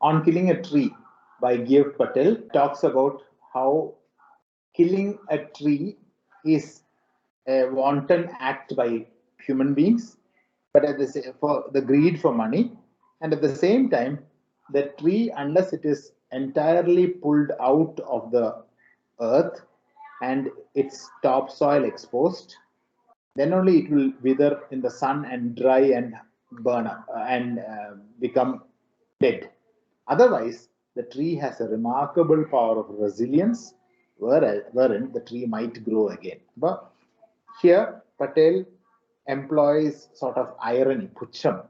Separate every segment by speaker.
Speaker 1: On Killing a Tree by Gift Patel talks about how killing a tree is a wanton act by human beings, but for the greed for money, and at the same time, the tree, unless it is entirely pulled out of the earth and its topsoil exposed, then only it will wither in the sun and dry and burn up and become dead. Otherwise, the tree has a remarkable power of resilience, wherein the tree might grow again. But here, Patel employs sort of irony, pucham,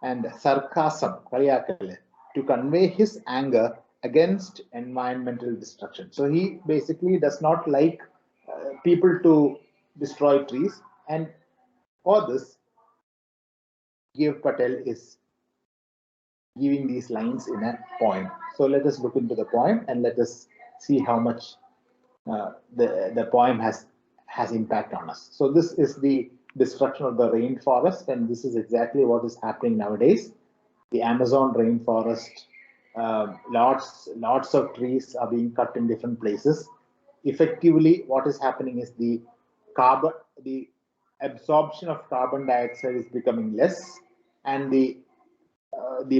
Speaker 1: and sarcasm, to convey his anger against environmental destruction. So he basically does not like people to destroy trees, and for this, Giv Patel is giving these lines in a poem. So let us look into the poem and let us see how much the poem has impact on us. So this is the destruction of the rainforest, and this is exactly what is happening nowadays. The Amazon rainforest, lots of trees are being cut in different places. Effectively, what is happening is the absorption of carbon dioxide is becoming less, and the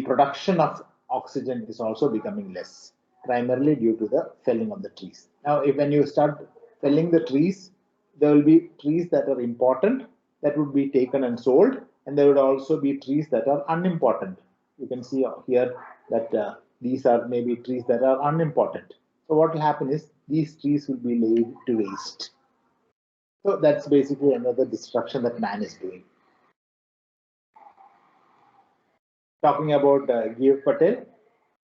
Speaker 1: production of oxygen is also becoming less, primarily due to the felling of the trees. Now, when you start felling the trees, there will be trees that are important that would be taken and sold, and there would also be trees that are unimportant. You can see here that these are maybe trees that are unimportant. So what will happen is these trees will be laid to waste. So that's basically another destruction that man is doing. Talking about Giv Patel,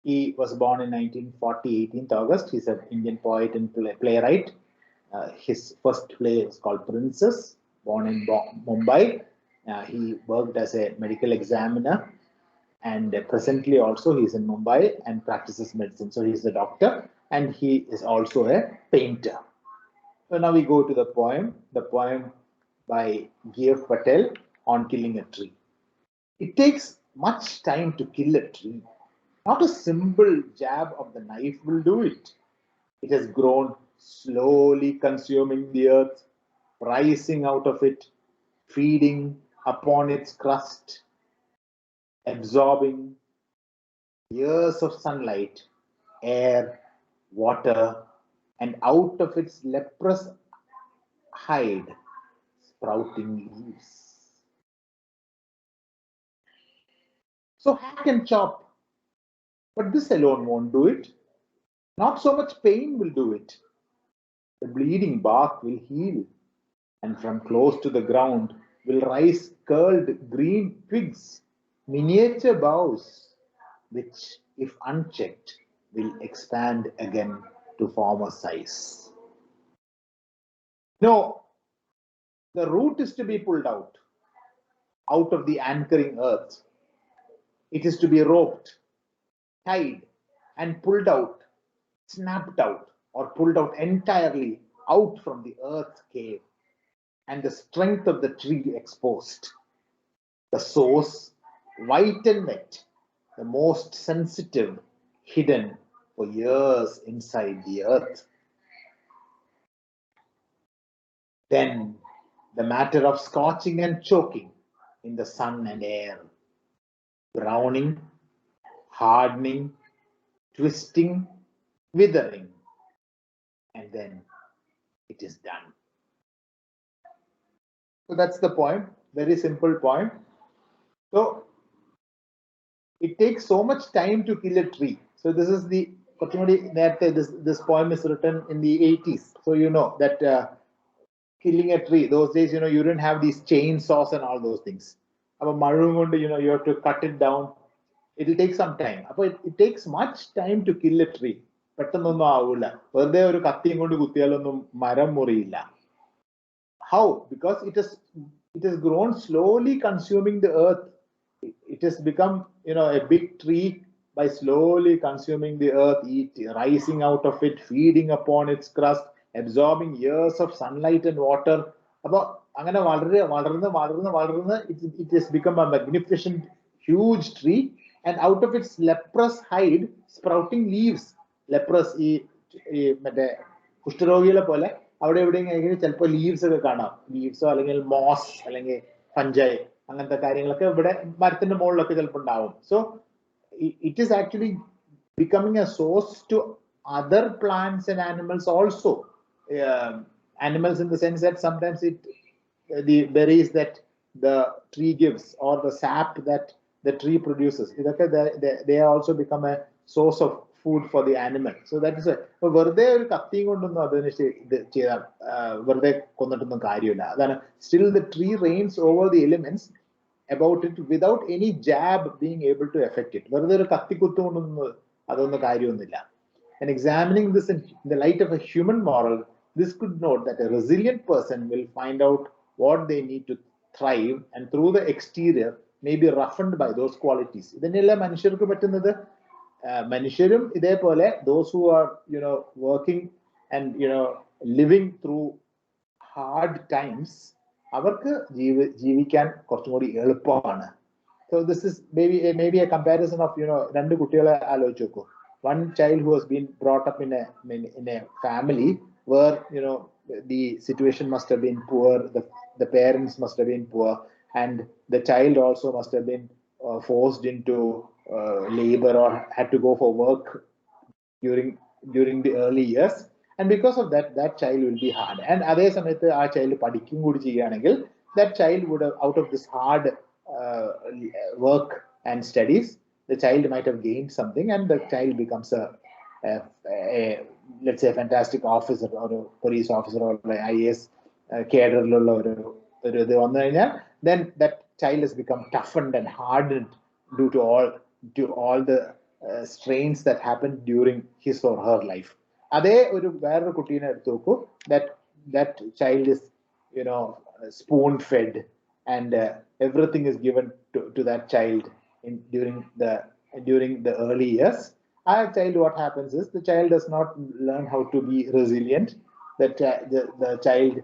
Speaker 1: he was born in 1940, 18th August. He's an Indian poet and playwright. His first play is called Princess, born in Mumbai. He worked as a medical examiner, and presently also he's in Mumbai and practices medicine. So he's a doctor, and he is also a painter. So now we go to the poem by Giv Patel, On Killing a Tree. It takes much time to kill a tree. Not a simple jab of the knife will do it. It has grown, slowly consuming the earth, rising out of it, feeding upon its crust, absorbing years of sunlight, air, water, and out of its leprous hide, sprouting leaves. So hack and chop. But this alone won't do it. Not so much pain will do it. The bleeding bark will heal, and from close to the ground will rise curled green twigs, miniature boughs, which, if unchecked, will expand again to former size. No, the root is to be pulled out of the anchoring earth. It is to be roped, tied, and pulled out, snapped out, or pulled out entirely out from the earth cave, and the strength of the tree exposed. The source, white and wet, the most sensitive, hidden for years inside the earth. Then the matter of scorching and choking in the sun and air, browning, hardening, twisting, withering, and then it is done. So that's the poem, very simple poem. So it takes so much time to kill a tree. So this is this poem is written in the 80s. So you know that killing a tree, those days, you didn't have these chainsaws and all those things. You have to cut it down. It will take some time. It takes much time to kill a tree. How? Because it has grown, slowly consuming the earth. It has become, a big tree by slowly consuming the earth, rising out of it, feeding upon its crust, absorbing years of sunlight and water. It has become a magnificent, huge tree, and out of its leprous hide sprouting leaves. Leprous മറ്റേ കുഷ്ഠരോഗികളെ പോലെ അവിടെ എവിടെയെങ്കിലും ചിലപ്പോൾ leaves ഒക്കെ കാണാം, ലീവ്സോ അല്ലെങ്കിൽ MOS അല്ലെങ്കിൽ പഞ്ചായ അങ്ങനത്തെ കാര്യങ്ങളൊക്കെ ഇവിടെ മരത്തിന്റെ മുകളിലൊക്കെ ചിലപ്പോൾ ഉണ്ടാവും. So it is actually becoming a source to other plants and animals also. Animals in the sense that sometimes the berries that the tree gives or the sap that the tree produces, they also become a source of food for the animal. So that is വെറുതെ ഒരു കത്തിയും കൊണ്ടൊന്നും അതിന് ചെയ്താൽ വെറുതെ കൊന്നിട്ടൊന്നും കാര്യമില്ല. അതാണ് still the tree reigns over the elements about it without any jab being able to affect it. വെറുതെ ഒരു കത്തിക്കുത്ത് കൊണ്ടൊന്നും അതൊന്നും കാര്യമൊന്നുമില്ല. And examining this in the light of a human moral, this could note that a resilient person will find out what they need to thrive, and through the exterior may be roughened by those qualities. ഇതിനെല്ലാം മനുഷ്യർക്ക് പറ്റുന്നത്, മനുഷ്യരും ഇതേപോലെ those who are working and living through hard times, അവർക്ക് ജീവിക്കാൻ കുറച്ചും കൂടി എളുപ്പമാണ്. So this is maybe a comparison of രണ്ട് കുട്ടികളെ ആലോചിച്ച് നോക്കൂ. One child who has been brought up in a family where the situation must have been poor, the parents must have been poor, and the child also must have been forced into labor or had to go for work during the early years, and because of that child will be hard. And അതേ സമയത്ത് ആ child പഠിക്കും കൂടി ചെയ്യുകയാണെങ്കിൽ that child would have, out of this hard work and studies, the child might have gained something, and the child becomes a let's say a fantastic officer or a police officer or an IAS cadre. Then that child has become toughened and hardened due to all the strains that happened during his or her life. അതേ ഒരു വേറൊരു കുട്ടീനെ എടുത്തു നോക്കൂ, that child is spoon fed and everything is given to that child during the early years. Our child, what happens is the child does not learn how to be resilient. The child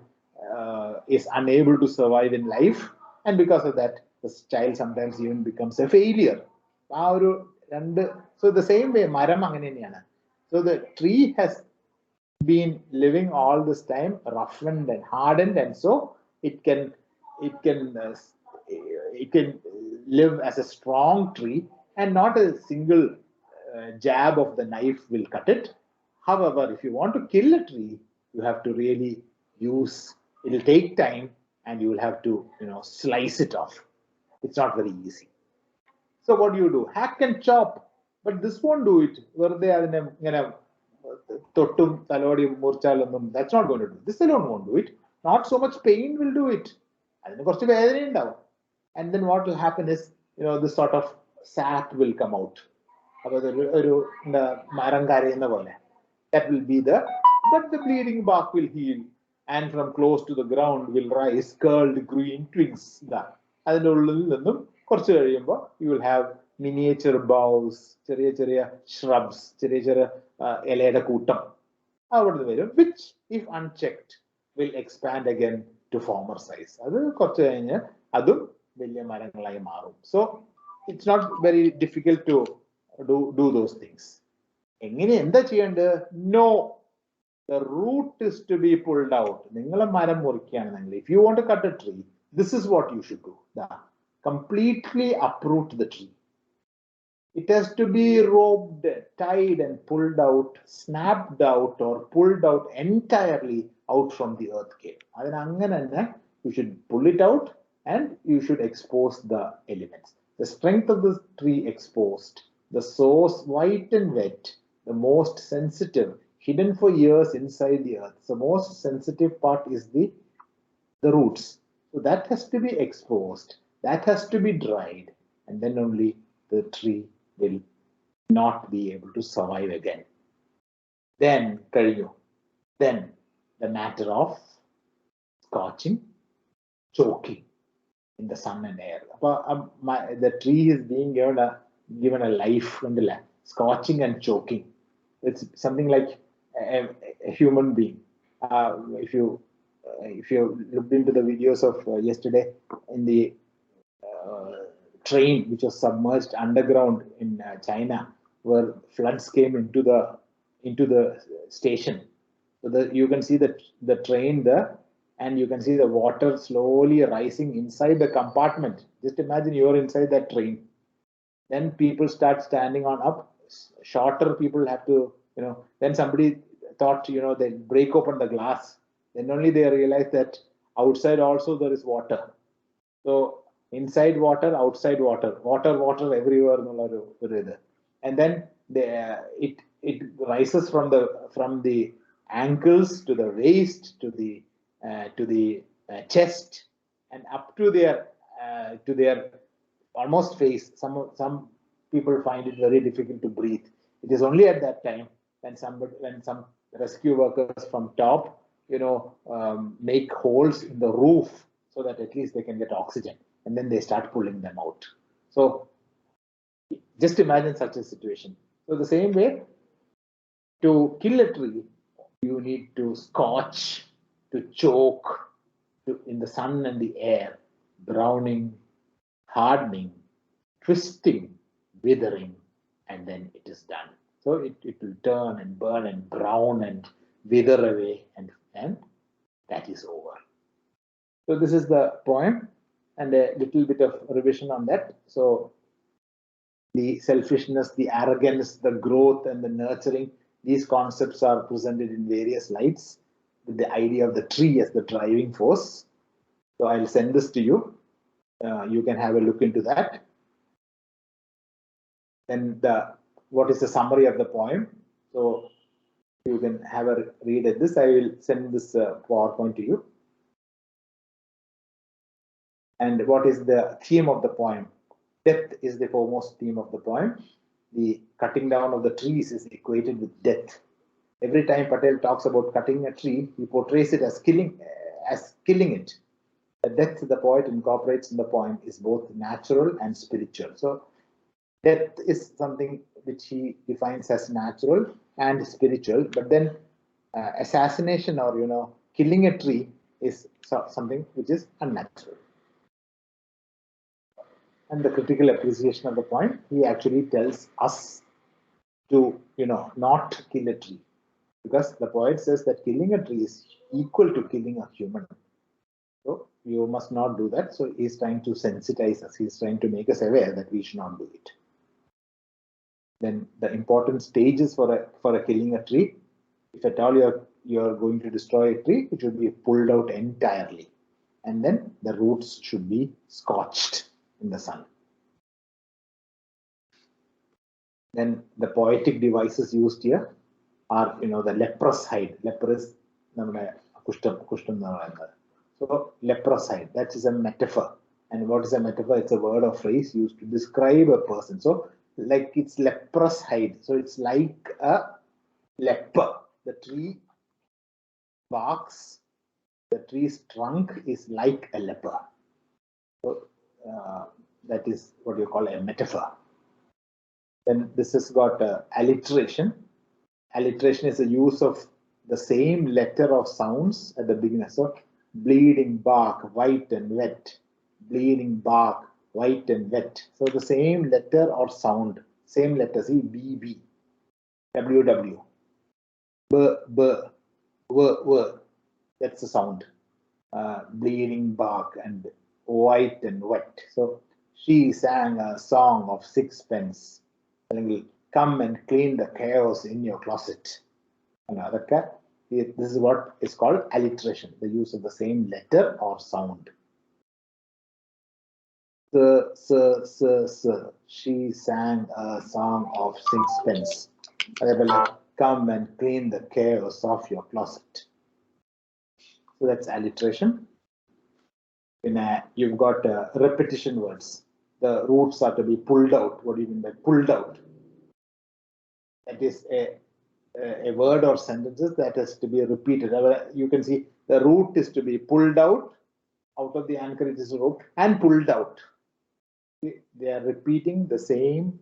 Speaker 1: is unable to survive in life, and because of that, the child sometimes even becomes a failure. So the same way, maram angane thaneyana. So the tree has been living all this time roughened and hardened, and so it can live as a strong tree, and not a single jab of the knife will cut it. However, if you want to kill a tree, you have to really it will take time, and you will have to slice it off. It's not very easy. So what do? Hack and chop, but this won't do it. That's not going to do. This alone won't do it. Not so much pain will do it. And then what will happen is this sort of sap will come out. That will be but the bleeding bark will heal, and from close to the ground will rise curled green twigs. You will have miniature boughs, shrubs, which if unchecked will expand again to former size. So it's not very difficult to do those things. No, the root is to be pulled out. If you want to cut a tree, this is what you should do. Completely uproot the tree. It has to be roped, tied, and pulled out, snapped out, or pulled out entirely out from the earth cave. You should pull it out, and you should expose the elements. The strength of the tree exposed, the source white and wet, the most sensitive, hidden for years inside the earth. The most sensitive part is the roots. So that has to be exposed, that has to be dried, and then only the tree will not be able to survive again. Then the matter of scorching, choking in the sun and air. The tree is being given a life, scorching and choking. It's something like a human being. If you looked into the videos of yesterday in the train which was submerged underground in China, where floods came into the station. So you can see the train there, and you can see the water slowly rising inside the compartment. Just imagine you're inside that train. Then people start standing on up. Shorter people have to, then somebody thought, they'll break open the glass. Then only they realize that outside also there is water. So inside water, outside water, water everywhere. And then it rises from the ankles to the waist to the chest and up to their almost face. Some people find it very difficult to breathe. It is only at that time when some rescue workers from top, make holes in the roof so that at least they can get oxygen, and then they start pulling them out. So just imagine such a situation. So the same way, to kill a tree, you need to scorch, to choke, in the sun and the air, browning, hardening, twisting, withering, and then it is done. So it will turn and burn and brown and wither away, and that is over. So this is the poem, and a little bit of revision on that. So the selfishness, the arrogance, the growth, and the nurturing, these concepts are presented in various lights with the idea of the tree as the driving force. So I'll send this to you. You can have a look into that. Then what is the summary of the poem? So you can have a read at this. I will send this PowerPoint to you. And what is the theme of the poem? Death is the foremost theme of the poem. The cutting down of the trees is equated with death. Every time Patel talks about cutting a tree, he portrays it as killing it. The death the poet incorporates in the poem is both natural and spiritual. So death is something which he defines as natural and spiritual, but then assassination or killing a tree is something which is unnatural. And the critical appreciation of the poem, he actually tells us to not kill a tree, because the poet says that killing a tree is equal to killing a human. So you must not do that. So he's trying to sensitize us. He's trying to make us aware that we should not do it. Then the important stages for a killing a tree. If at all you're going to destroy a tree, it should be pulled out entirely, and then the roots should be scorched in the sun. Then the poetic devices used here are the leprous hide. Leprous, so leprous hide, that is a metaphor. And what is a metaphor? It's a word or phrase used to describe a person. So like it's leprous hide. So it's like a leper. The tree barks, the tree's trunk is like a leper. So that is what you call a metaphor. Then this has got alliteration. Alliteration is the use of the same letter of sounds at the beginning. So bleeding bark, white and wet. Bleeding bark, white and wet. So the same letter or sound, same letter. See, BB, WW, B, B, W, W. That's the sound. Bleeding bark and white and wet. So she sang a song of sixpence. Come and clean the chaos in your closet. Another cat. This is what is called alliteration, the use of the same letter or sound. She sang a song of sixpence. Come and clean the chaos of your closet. So that's alliteration. You've got repetition words. The roots are to be pulled out. What do you mean by pulled out? That is a word or sentences that has to be repeated. You can see the root is to be pulled out of the anchorage is root and pulled out. They are repeating the same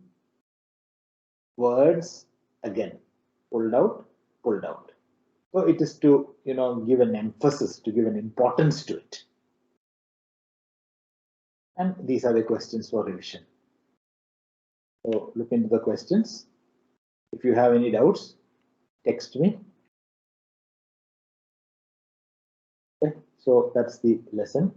Speaker 1: words again. Pulled out, pulled out. So it is to give an emphasis, to give an importance to it. And these are the questions for revision. So look into the questions. If you have any doubts, text me. Okay, so that's the lesson.